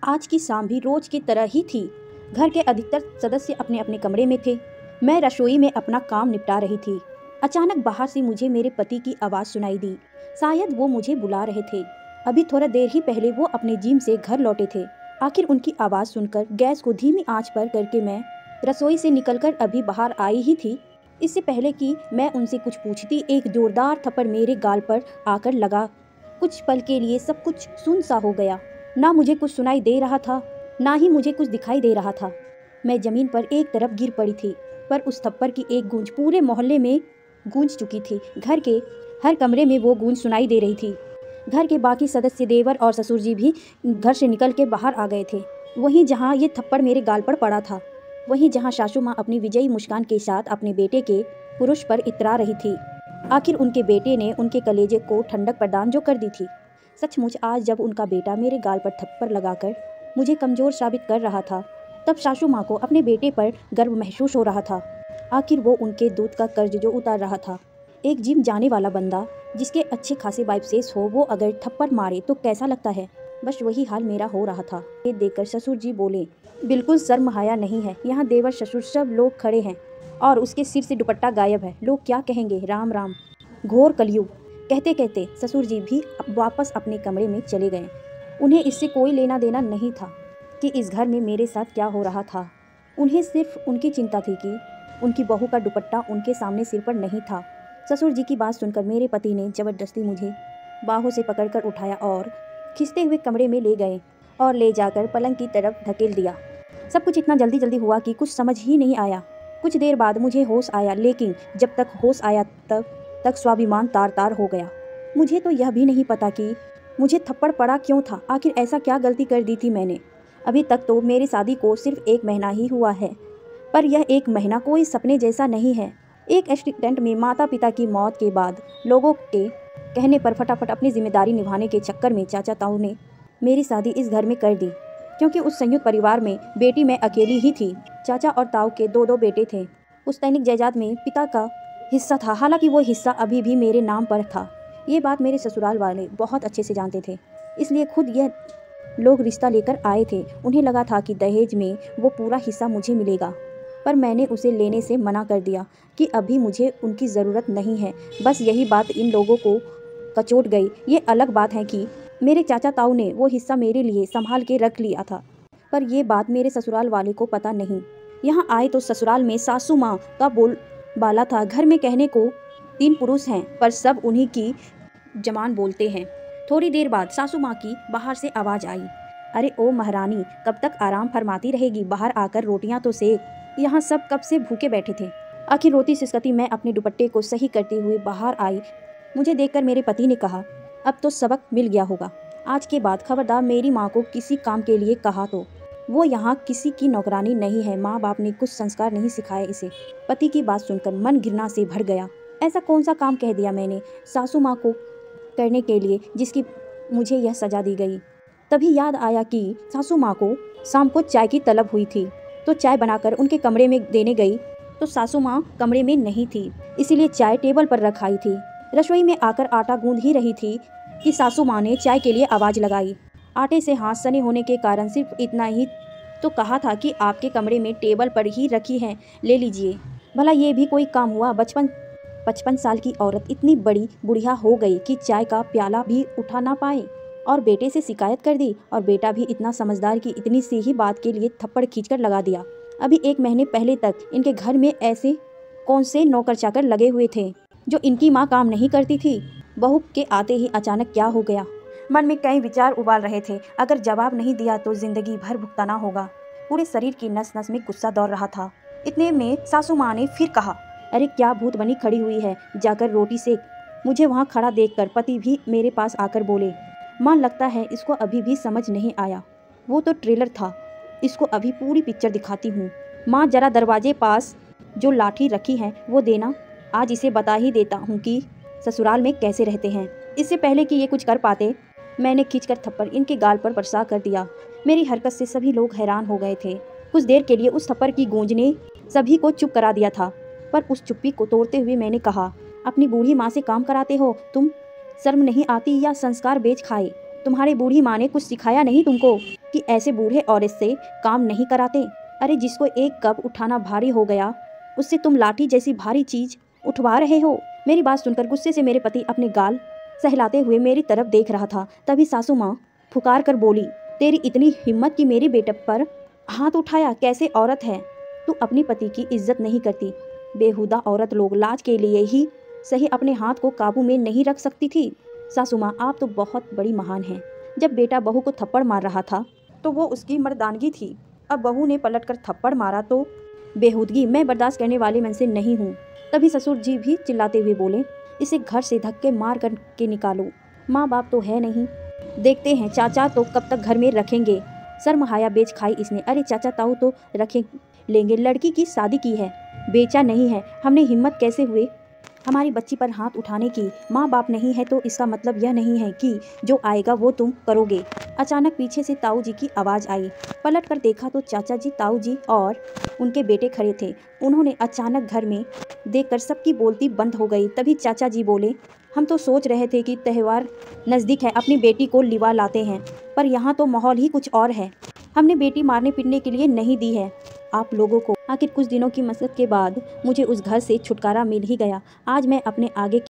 आज की शाम भी रोज की तरह ही थी। घर के अधिकतर सदस्य अपने अपने कमरे में थे। मैं रसोई में अपना काम निपटा रही थी। अचानक बाहर से मुझे मेरे पति की आवाज़ सुनाई दी। शायद वो मुझे बुला रहे थे। अभी थोड़ा देर ही पहले वो अपने जिम से घर लौटे थे। आखिर उनकी आवाज़ सुनकर गैस को धीमी आंच पर करके मैं रसोई से निकलकर अभी बाहर आई ही थी। इससे पहले कि मैं उनसे कुछ पूछती, एक जोरदार थप्पड़ मेरे गाल पर आकर लगा। कुछ पल के लिए सब कुछ सुन सा हो गया। ना मुझे कुछ सुनाई दे रहा था, ना ही मुझे कुछ दिखाई दे रहा था। मैं जमीन पर एक तरफ गिर पड़ी थी, पर उस थप्पड़ की एक गूंज पूरे मोहल्ले में गूंज चुकी थी। घर के हर कमरे में वो गूंज सुनाई दे रही थी। घर के बाकी सदस्य, देवर और ससुर जी भी घर से निकल के बाहर आ गए थे। वहीं जहाँ ये थप्पड़ मेरे गाल पर पड़ा था, वहीं जहाँ सासू माँ अपनी विजयी मुस्कान के साथ अपने बेटे के पुरुष पर इतरा रही थी। आखिर उनके बेटे ने उनके कलेजे को ठंडक प्रदान जो कर दी थी। सचमुच आज जब उनका बेटा मेरे गाल पर थप्पड़ लगाकर मुझे कमज़ोर साबित कर रहा था, तब सासू माँ को अपने बेटे पर गर्व महसूस हो रहा था। आखिर वो उनके दूध का कर्ज जो उतार रहा था। एक जिम जाने वाला बंदा जिसके अच्छे खासे बाइसेप्स हो, वो अगर थप्पड़ मारे तो कैसा लगता है। बस वही हाल मेरा हो रहा था। ये देखकर ससुर जी बोले, बिल्कुल शर्म हया नहीं है। यहाँ देवर ससुर सब लोग खड़े हैं और उसके सिर से दुपट्टा गायब है। लोग क्या कहेंगे। राम राम, घोर कलयुग। कहते कहते ससुर जी भी वापस अपने कमरे में चले गए। उन्हें इससे कोई लेना देना नहीं था कि इस घर में मेरे साथ क्या हो रहा था। उन्हें सिर्फ उनकी चिंता थी कि उनकी बहू का दुपट्टा उनके सामने सिर पर नहीं था। ससुर जी की बात सुनकर मेरे पति ने जबरदस्ती मुझे बाहों से पकड़कर उठाया और खींचते हुए कमरे में ले गए और ले जाकर पलंग की तरफ धकेल दिया। सब कुछ इतना जल्दी जल्दी हुआ कि कुछ समझ ही नहीं आया। कुछ देर बाद मुझे होश आया, लेकिन जब तक होश आया तब तक स्वाभिमान तार तार हो गया। मुझे तो यह भी नहीं पता कि मुझे थप्पड़ पड़ा क्यों था। आखिर ऐसा क्या गलती कर दी थी मैंने। अभी तक तो मेरी शादी को सिर्फ 1 महीना ही हुआ है, पर यह 1 महीना कोई सपने जैसा नहीं है। एक एक्सीडेंट में माता पिता की मौत के बाद लोगों के कहने पर फटाफट अपनी जिम्मेदारी निभाने के चक्कर में चाचा ताऊ ने मेरी शादी इस घर में कर दी। क्योंकि उस संयुक्त परिवार में बेटी मैं अकेली ही थी। चाचा और ताऊ के 2-2 बेटे थे। उस तैनिक जायदाद में पिता का हिस्सा था, हालांकि वो हिस्सा अभी भी मेरे नाम पर था। ये बात मेरे ससुराल वाले बहुत अच्छे से जानते थे, इसलिए खुद यह लोग रिश्ता लेकर आए थे। उन्हें लगा था कि दहेज में वो पूरा हिस्सा मुझे मिलेगा, पर मैंने उसे लेने से मना कर दिया कि अभी मुझे उनकी ज़रूरत नहीं है। बस यही बात इन लोगों को कचोट गई। ये अलग बात है कि मेरे चाचा ताऊ ने वो हिस्सा मेरे लिए संभाल के रख लिया था, पर ये बात मेरे ससुराल वाले को पता नहीं। यहाँ आए तो ससुराल में सासू माँ का बोल बाला था। घर में कहने को 3 पुरुष हैं, पर सब उन्हीं की जबान बोलते हैं। थोड़ी देर बाद सासू माँ की बाहर से आवाज़ आई, अरे ओ महारानी, कब तक आराम फरमाती रहेगी। बाहर आकर रोटियां तो सेक। यहाँ सब कब से भूखे बैठे थे। आखिर रोती सिसकती मैं अपने दुपट्टे को सही करते हुए बाहर आई। मुझे देखकर मेरे पति ने कहा, अब तो सबक मिल गया होगा। आज के बाद खबरदार मेरी माँ को किसी काम के लिए कहा तो। वो यहाँ किसी की नौकरानी नहीं है। माँ बाप ने कुछ संस्कार नहीं सिखाए इसे। पति की बात सुनकर मन घृणा से भर गया। ऐसा कौन सा काम कह दिया मैंने सासू माँ को करने के लिए जिसकी मुझे यह सजा दी गई। तभी याद आया कि सासू माँ को शाम को चाय की तलब हुई थी, तो चाय बनाकर उनके कमरे में देने गई तो सासू माँ कमरे में नहीं थी, इसीलिए चाय टेबल पर रखाई थी। रसोई में आकर आटा गूंद ही रही थी कि सासू माँ ने चाय के लिए आवाज़ लगाई। आटे से हाथ सने होने के कारण सिर्फ इतना ही तो कहा था कि आपके कमरे में टेबल पर ही रखी है, ले लीजिए। भला ये भी कोई काम हुआ। 55 साल की औरत इतनी बड़ी बुढ़िया हो गई कि चाय का प्याला भी उठा ना पाए, और बेटे से शिकायत कर दी। और बेटा भी इतना समझदार कि इतनी सी ही बात के लिए थप्पड़ खींचकर लगा दिया। अभी 1 महीने पहले तक इनके घर में ऐसे कौन से नौकर चाकर लगे हुए थे जो इनकी माँ काम नहीं करती थी। बहू के आते ही अचानक क्या हो गया। मन में कई विचार उबाल रहे थे। अगर जवाब नहीं दिया तो जिंदगी भर भुगताना होगा। पूरे शरीर की नस नस में गुस्सा दौड़ रहा था। इतने में सासू माँ ने फिर कहा, अरे क्या भूत बनी खड़ी हुई है, जाकर रोटी सेक। मुझे वहाँ खड़ा देखकर पति भी मेरे पास आकर बोले, माँ लगता है इसको अभी भी समझ नहीं आया। वो तो ट्रेलर था, इसको अभी पूरी पिक्चर दिखाती हूँ। माँ जरा दरवाजे पास जो लाठी रखी है वो देना। आज इसे बता ही देता हूँ कि ससुराल में कैसे रहते हैं। इससे पहले कि ये कुछ कर पाते, मैंने खींचकर थप्पड़ इनके गाल पर बरसा कर दिया। मेरी हरकत से सभी लोग हैरान हो गए थे। कुछ देर के लिए उस थप्पड़ की गूंज ने सभी को चुप करा दिया था, पर उस चुप्पी को तोड़ते हुए मैंने कहा, अपनी बूढ़ी माँ से काम कराते हो तुम, शर्म नहीं आती या संस्कार बेच खाए। तुम्हारी बूढ़ी माँ ने कुछ सिखाया नहीं तुमको कि ऐसे बूढ़े औरत से काम नहीं कराते? अरे जिसको एक कप उठाना भारी हो गया उससे तुम लाठी जैसी भारी चीज उठवा रहे हो। मेरी बात सुनकर गुस्से से मेरे पति अपने गाल सहलाते हुए मेरी तरफ देख रहा था। तभी सासू माँ फुकार कर बोली, तेरी इतनी हिम्मत कि मेरी बेटे पर हाथ उठाया? कैसे औरत है तू, अपनी पति की इज्जत नहीं करती। बेहुदा औरत लोग लाज के लिए ही सही अपने हाथ को काबू में नहीं रख सकती थी। सासू माँ आप तो बहुत बड़ी महान हैं। जब बेटा बहू को थप्पड़ मार रहा था तो वो उसकी मर्दानगी थी, अब बहू ने पलटकर थप्पड़ मारा तो बेहूदगी। मैं बर्दाश्त करने वाली मन से नहीं हूँ। तभी ससुर जी भी चिल्लाते हुए बोले, इसे घर से धक्के मार कर के निकालो, माँ बाप तो है नहीं। देखते हैं चाचा तो कब तक घर में रखेंगे। शर्महाया बेच खाई इसने। अरे चाचा ताऊ तो रखे लेंगे, लड़की की शादी की है, बेचा नहीं है। हमने हिम्मत कैसे हुए हमारी बच्ची पर हाथ उठाने की? माँ बाप नहीं है तो इसका मतलब यह नहीं है कि जो आएगा वो तुम करोगे। अचानक पीछे से ताऊ जी की आवाज़ आई। पलट कर देखा तो चाचा जी, ताऊ जी और उनके बेटे खड़े थे। उन्होंने अचानक घर में देखकर सबकी बोलती बंद हो गई। तभी चाचा जी बोले, हम तो सोच रहे थे कि त्यौहार नज़दीक है, अपनी बेटी को लिवा लाते हैं, पर यहाँ तो माहौल ही कुछ और है। हमने बेटी मारने पीटने के लिए नहीं दी है आप लोगों को। आखिर कुछ दिनों की मशक्कत के बाद मुझे उस घर से छुटकारा मिल ही गया। आज मैं अपने आगे